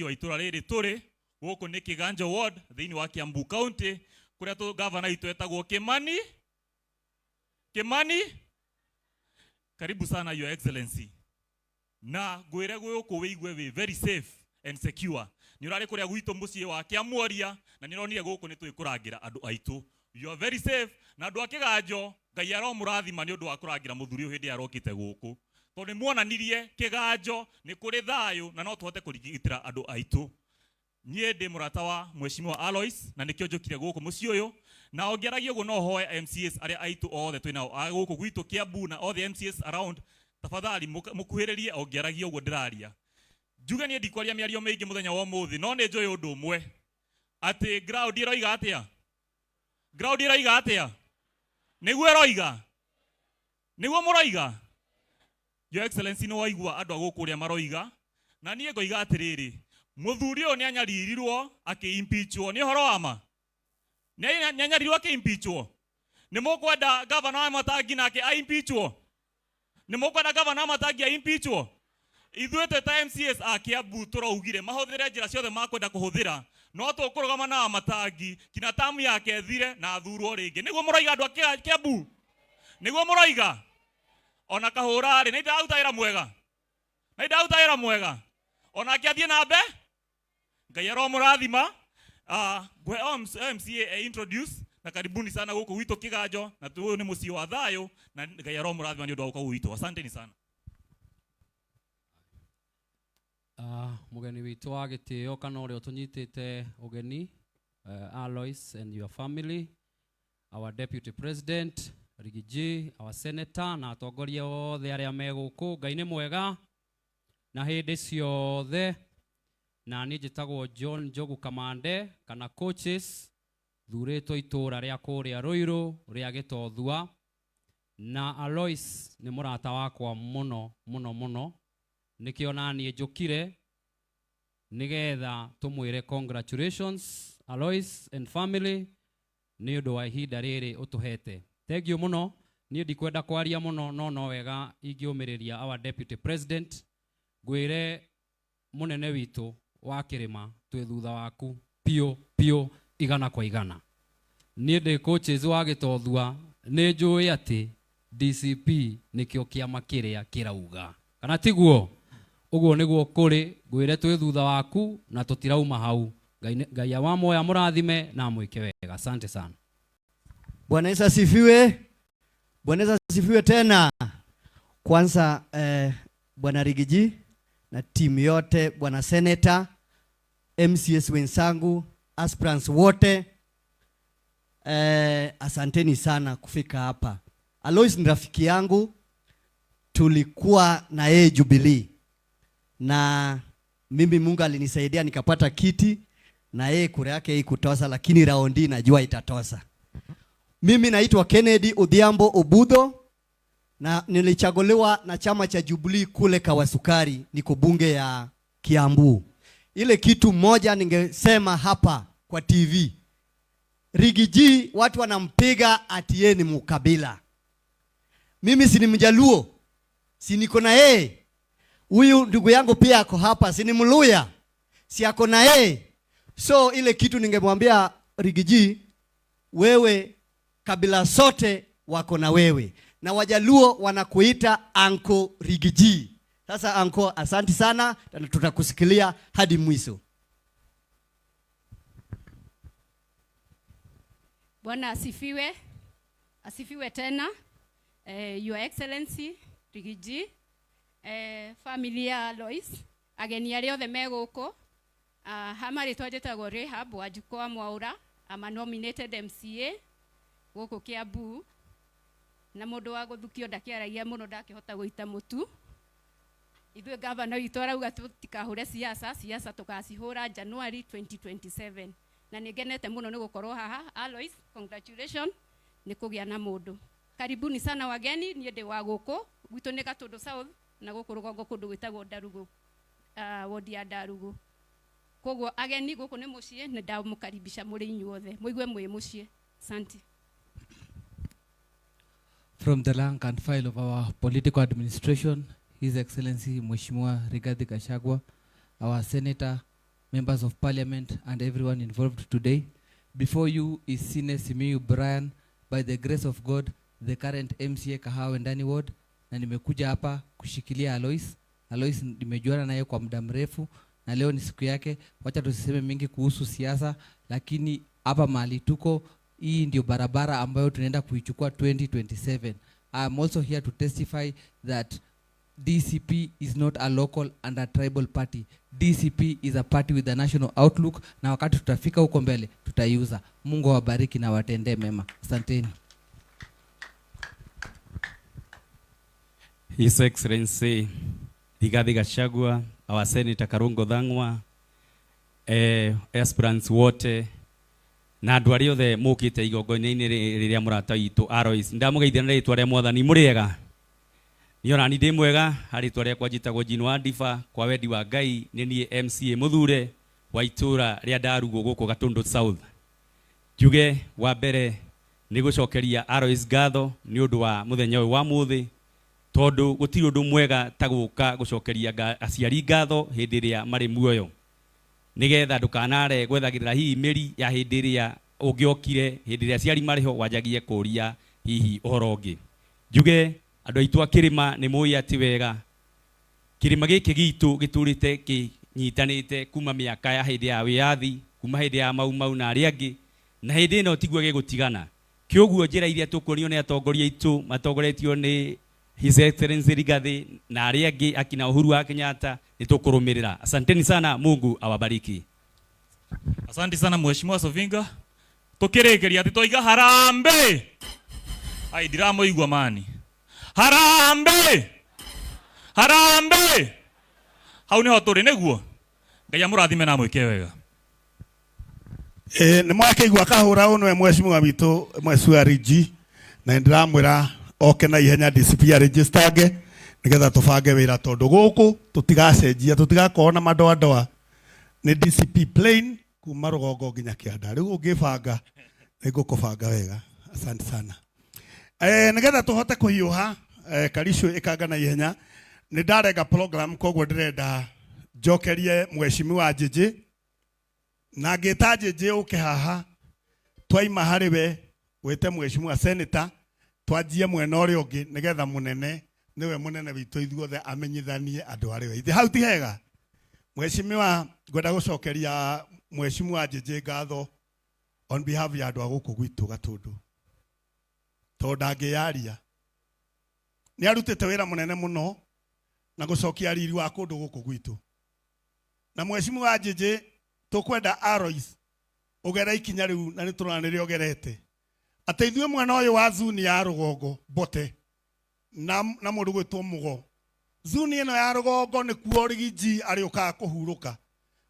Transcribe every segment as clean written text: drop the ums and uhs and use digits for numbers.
wa itura riri turi guku ni Kiganjo ward thiini wa Kiambu County kuria tu governor itu etagwo Kimani. Karibu sana your excellency. Na gwire guku wigwe we very safe and secure. Ni urari kuria gwitu mucie wa Kiamuoria na nironire guku ni twikurangira andu aitu. You are very safe na andu a Kiganjo Ngai aro murathima ni undu wa kurangira muthuri u hindi arokite guku. Tondu muonanirie Kiganjo ni kuri thayu na no tuhote kurigitira andu aitu. Nie ndi murata wa Mheshimiwa Alois na nikio njokire guku mucie uyu na ongeragio guo no hoe MCAs aria aitu othe twinao guku gwitu Kiambu na othe MCAs around tafadhali mukuhiririe ongeragio guo ndiraria. Njuge ni ndikwaria miario meingi muthenya wa muthi no ni njoy undu umwe ati ground iroiga atia niguo roiga niguo muroiga. Your excellency no waigua andu aguku ria maroiga na nie ngoiga atiriri muthuri o ni anyaririrwo aki-impeachwo ni horo wama ni anyarirwo aki-impeachwo ni mukwenda governor wa Matangi nake a-impeachwo ni mukwenda governor wa Matangi a-impeachwo. Ithuĩ ta MCAs a Kiambu turaugire mahuthire njira ciothe makwenda kuhuthira no tukurugama na Matangi kina tamu yake thire na athurwo ringi. Niguo muroiga andu a Kiambu niguo muroiga ona kahura ri ni ndautaira mwega ona akiathie na mbe Ngai aro murathima. Gwe MCA introduce na karibuni sana guku gwitu Kiganjo na tu ni mucio wa thayo na Ngai aro murathima ni undu wa guku gwitu. Asanteni sana. Mugeni witu wa gitio kana uri utunyitite ugeni Alois and your family, our deputy president Rigiji, our senator na atongoria othe aria meguku. Ngai ni mwega na hindi ciothe. Na ni njitagwo John Njogu Kamande kana coaches thuritwo itura ria kuria Ruiru ria Gitothua. Na Alois ni murata wakwa muno nikio nani njukire nigetha tumwire congratulations Alois and family ni undu wa ihinda riri utuhete. Thank you muno. Ni ndikwenda kwaria muno no wega ingiumiriria our deputy president gwire munene witu wa Kirima twi thutha waku pio igana kwa igana. Ni ndi coaches wa Gitothua ni njui ati DCP nikio kiama kiria kirauga kana tiguo. Uguo niguo kuri gwire twi thutha waku na tutirauma hau. Ngai wa moya murathime na mwike wega. Asante sana. Bwana Yesu asifiwe. Bwana Yesu asifiwe tena. Kwanza Bwana Rigiji na timu yote, Bwana Senator, MCS wenzangu, aspirants wote, asanteni sana kufika hapa. Alois ni rafiki yangu, tulikuwa na yeye Jubilee na mimi Mungu alinisaidia nikapata kiti na yeye kura yake hii kutosa, lakini raundi najua itatosa. Mimi naitwa Kennedy Odhiambo Obudho na nilichaguliwa na chama cha Jubilee kule Kawasukari, niko bunge ya Kiambu. Ile kitu moja ningesema hapa kwa TV, Rigiji watu wanampiga ati yeye ni mkabila. Mimi si ni Mjaluo, si niko na yeye. Huyu ndugu yangu pia ako hapa, si ni Mluya, si ako na yeye. So ile kitu ningemwambia Rigiji, wewe kabila sote wako na wewe na Wajaluo wanakuita Uncle Rigiji. Sasa Uncle, asante sana, tutakusikilia hadi mwisho. Bwana asifiwe. Asifiwe tena. Your Excellency Rigiji, familia Alois, ageni aria othe meguko, hamari twajetago Rehab Wanjukũ Mwaura, ama nominated MCA guku Kiambu na mundu wa guthukio ndakiaragia muno ndakihota guita mutu. Ithuĩ governor witũ arauga tutikahure siasa tukacihura January 2027 na ningenete muno ni gukorwo haha. Alois, congratulations ni kugia na mundu. Karibuni sana wageni. Nie ndi wa guku gwitu ni Gatundu South na guku rugongo kundu gwitagwo Ndarugu, wodi ya Ndarugu. Koguo ageni guku ni mucie, ni ndamukaribisha muri inyuothe muigue mwi mucie. Asante. From the rank and file of our political administration, His Excellency Mheshimiwa Rigathi Gachagua, our Senator, members of parliament, and everyone involved today. Before you is Sine Simiyu Brian, by the grace of God, the current MCA Kahawa Ndani Ward, na nimekuja hapa kushikilia Alois. Alois nimejuana naye kwa muda mrefu, na leo ni siku yake. Wacha tusiseme mingi kuhusu siasa, lakini hapa mahali tuko, hii ndio barabara ambayo tunaenda kuichukua 2027. I am also here to testify that DCP is not a local and a tribal party. DCP is a party with a national outlook, na wakati tutafika huko mbele tutaiuza. Mungu awabariki na watendee mema. Asanteni. His Excellency Rigathi Gachagua, our Senator Karungo Thang'wa, aspirants wote na andu aria othe mukite igongona-ini riria murata witu Alois, ndamugeithia na ritwa ria Mwathani. Muriega? Niona ni ndi mwega. Ritwa riakwa njitagwo Jean Wandiba, kwa wendi wa Ngai ni nie MCA muthure wa itura ria Ndarugu guku Gatundu South. Njuge wa mbere ni gucokeria Alois ngatho ni undu wa muthenya uyu wa muthi, tondu gutiri undu mwega ta guka gucokeria aciari ngatho hindi iria mari muoyo, nigetha ndukanare gwethagirira hihi miri ya hindi iria ungiokire, hindi iria aciari mariho wanjagie kuria hihi uhoro ungi. Njuge andu aitu akirima ni mui ati wega kirima giki gitu giturite kinyitanite kuma miaka ya hindi ya wiathi, kuma hindi ya mau na aria angi, na hindi ino tigwe gigutigana. Kioguo njira iria tukuonio ni atongoria aitu matongoretio ni His Excellency Rigathi na aria angi akina Uhuru wa Kenyatta ni tukurumirira. Asanteni sana, Mungu awabariki. Asante sana Mheshimiwa Sovinga. Tukirekeria ati toiga harambe. Ai diramo igwa mani. Harambe. Harambe. Hau ni hotore neguo. Ngai amurathime na mwike wega. Ni mwake igwa kahura uno Mheshimiwa witu Mheshimiwa Rigi, na ndiramwira oke na ihenya DCP registerge nigetha tubange wira, tondu guku tutigacenjia, tutigakona madoa ni DCP plain kuma rugongo nginya kianda. Riu ungibanga nigukubanga wega. Asante sana. Nigetha tuhote kuhiuha karisho ikanga na ihenya, ni ndarega program koguo ndirenda njokerie Mheshimiwa Jeje, na ngita Jeje uke haha twaima hariwe wete Mheshimiwa Senator, twajie mwena uria ungi nigetha munene niwe munene witu ithuothe amenyithanie andu ariwe ithi hau ti hega. Mheshimiwa, ngwenda gucokeria Mheshimiwa Jeje ngatho on behalf ya andu aguku gwitu Gatundu, tondu angiaria ni arutite wira munene muno na gucokia riri wa kundu guku gwitu. Na Mheshimiwa Jeje, tukwenda Alois ugera ikinya riu na niturona ni riogerete ati ithue mwena uyu wa zuni ya rugongo bote na mundu gwitwo Mugo. Zuni ino ya rugongo ni kuo Rigiji ariukaga kuhuruka,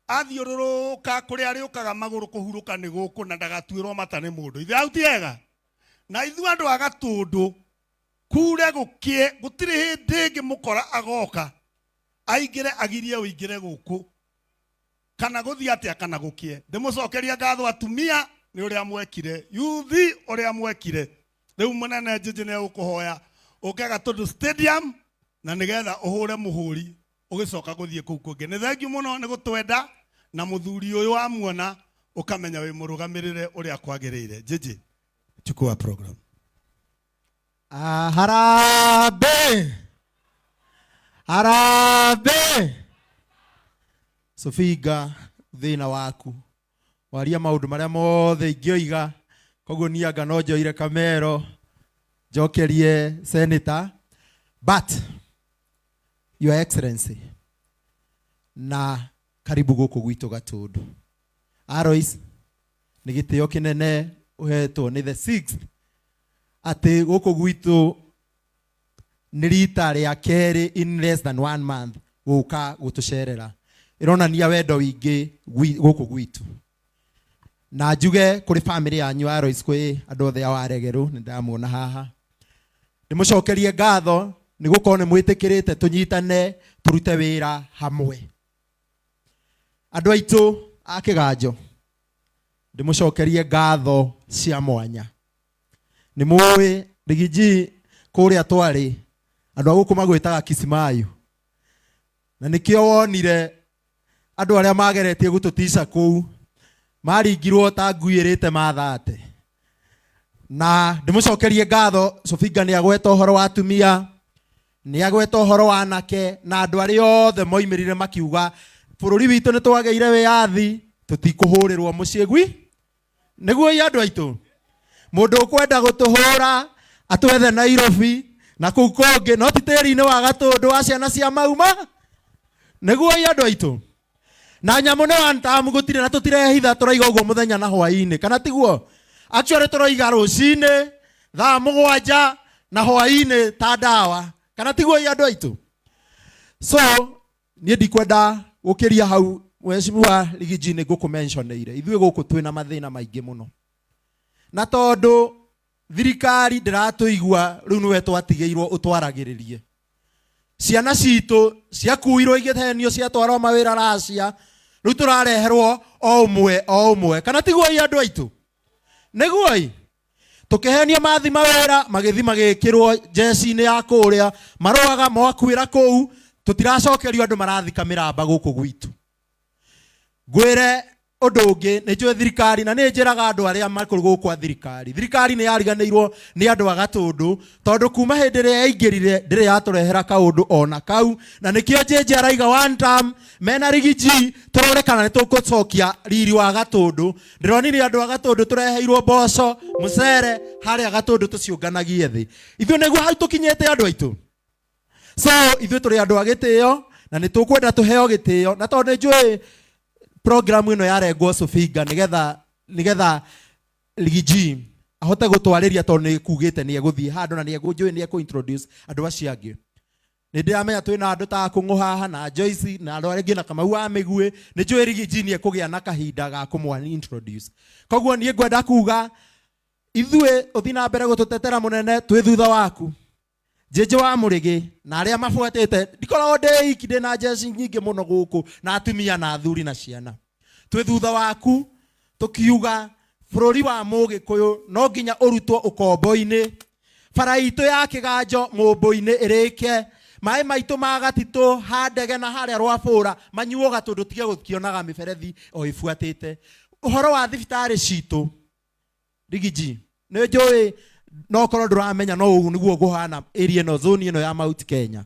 athiururuka kuri ariukaga maguru kuhuruka ni guku na ndagatwirwo mata ni mundu. Ithi au ti hega? Na ithue andu a Gatundu kure gukie gutiri hindi ngi mukora agoka aingire agirie uingire guku kana guthia atia kana gukie. Ndimucokeria ngatho atumia ni uria mwekire, yuthi uria mwekire. Riu munene Jeje ni ukuhoya uke Gatundu stadium na nigetha uhure muhuri ugicoka guthie kuu kungi. Ni thengiu muno ni gutwenda na muthuri uyu wa muona ukamenya wi murugamirire uria kwagirire. Jeje, chukua program. Harambe. Harambe. Sofinga thina waku waria maundu maria mothe ingioiga, koguo nianga no njoire kamero njokerie Senator, but Your Excellency na karibu guku gwitu Gatundu. Alois ni gitio kinene uhetwo ni the 6th ati guku gwitu ni rita ria keri in less than 1 month guka gutucerera. Ironania wendo wingi guku gwitu, na njuge kuri family yanyu Alois, kwi andu othe awaregeru ni ndamuona haha, ndimucokerie ngatho ni gukorwo ni mwitikirite tunyitane turute wira hamwe. Andu aitu a Kiganjo ndimucokerie ngatho cia mwanya. Ni muwi Rigiji kuria twari andu aguku magwitaga Kisimayu, na nikio wonire andu aria mageretie gututica kuu maringirwo ta nguirite mathate na ndimucokerie ngatho Sofinga ni agweta uhoro wa atumia ni agweta uhoro wa anake na andu aria othe moimirire makiuga bururi witu ni twageire wiathi tutikuhurirwo mucii gwi niguo andu aitu mundu ukwenda gutuhura atwethe Nairobi na kuu kongi no titiri-ini wa Gatundu wa ciana cia mauma niguo andu aitu na nyamu ne wantamu gutire na tutirehitha turaiga uguo muthenya na hwaini kana tiguo actually turaiga rucine thaa 7 na hwaini ta dawa kana tiguo andu aitu so nie ndikwenda gukiria hau Mheshimiwa Rigiji ni gukumentioneire ithuĩ guku twina mathina maingi muno na tondu thirikari ndiratuigua riu niwe twatigeirwo utwaragiririe ciana citu ciakuirwo igithenio ciatwarwo mawira Russia riu turareherwo o umwe kana tiguo andu aitu niguo tukihenia mathi mawira magithi magikirwo jeshi-ini ya kuria maroaga mwakwira kuu tutiracokerio andu marathika miramba guku gwitu ngwire undu ungi ni njue thirikari na ni njiraga andu aria makuru guku thirikari ni yariganirwo ni andu a Gatundu tondu kuma hindi ria yaingirire ndire yaturehera kaundu ona kau na nikio jeje araiga one term mena Rigiji turorekana ni tugucokia riri wa Gatundu ndironi ni andu a Gatundu tureheirwo mboco mucere haria Gatundu tuciunganagie thi ithuĩ niguo hau tukinyete andu aitu so ithuĩ turi andu a gitio na ni tukwenda tuheo gitio na tondu njui program ino yarengwo Sofinga nigetha Rigiji ahote gutwariria tondu ni kugite ni eguthie handu na ni egunjui ni introduce andu acio angi ni ndiramenya twina andu ta kungu haha na Joyce na andu angi na Kamau wa Migui ni njui Rigiji ni ekugia na kahinda ga kumwa introduce koguo ni ngwenda kuga ithuĩ uthina mbere gututetera munene twi thutha waku Jeje wa Murigi na aria mafuatite ndikoragwo ndi iki ndi na jeshi nyingi muno guku na atumia na athuri na ciana twi thutha waku tukiuga bururi wa Mugikuyu no nginya urutwo ukombo-ini bara itu ya kiganjo mumbu-ini irike mai maitu magatitu handege na haria rwabura manyuo Gatundu tige gutkionaga miberethi o ifuatite uhoro wa thibitari citu Rigiji ni njui no korwo nduramenya no ugu niguo guhana area no zone ino ya Mount Kenya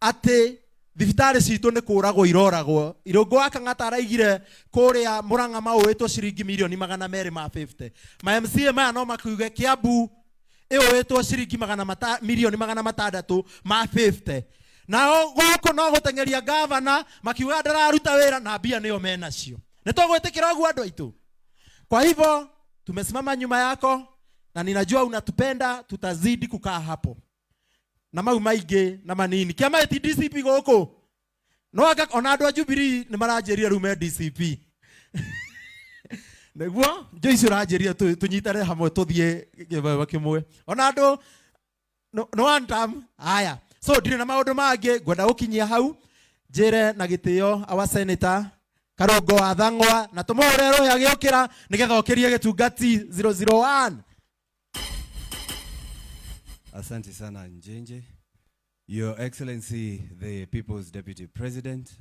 ati thibitari citu ni kuragwo iroragwo irungu wa Kang'ata araigire kuria Murang'a mawetwo ciringi milioni 250 ma MCA maya no makuge Kiambu iwetwo ciringi milioni 650 na guku no gutengeria governor makiuga ndararuta wira na mbia niyo menacio nitugwitikira uguo andu aitu kwa hivyo tumesimama nyuma yako na ninajua unatupenda tutazidi kukaa hapo na mau maingi na manini kiama eti DCP guku no anga ona andu a Jubilee ni marajeria rume DCP neguo Joyce urajeria tunyitane hamwe tuthie gibaba kimwe ona andu no one time haya so ndire na maundu mangi ngwenda gukinyia hau njire na gitio our senator Karongo wa Thang'wa na tumuhore roho agiukira nigetha okirie gitungati 001. Asante sana Njenje. Your Excellency, the People's Deputy President.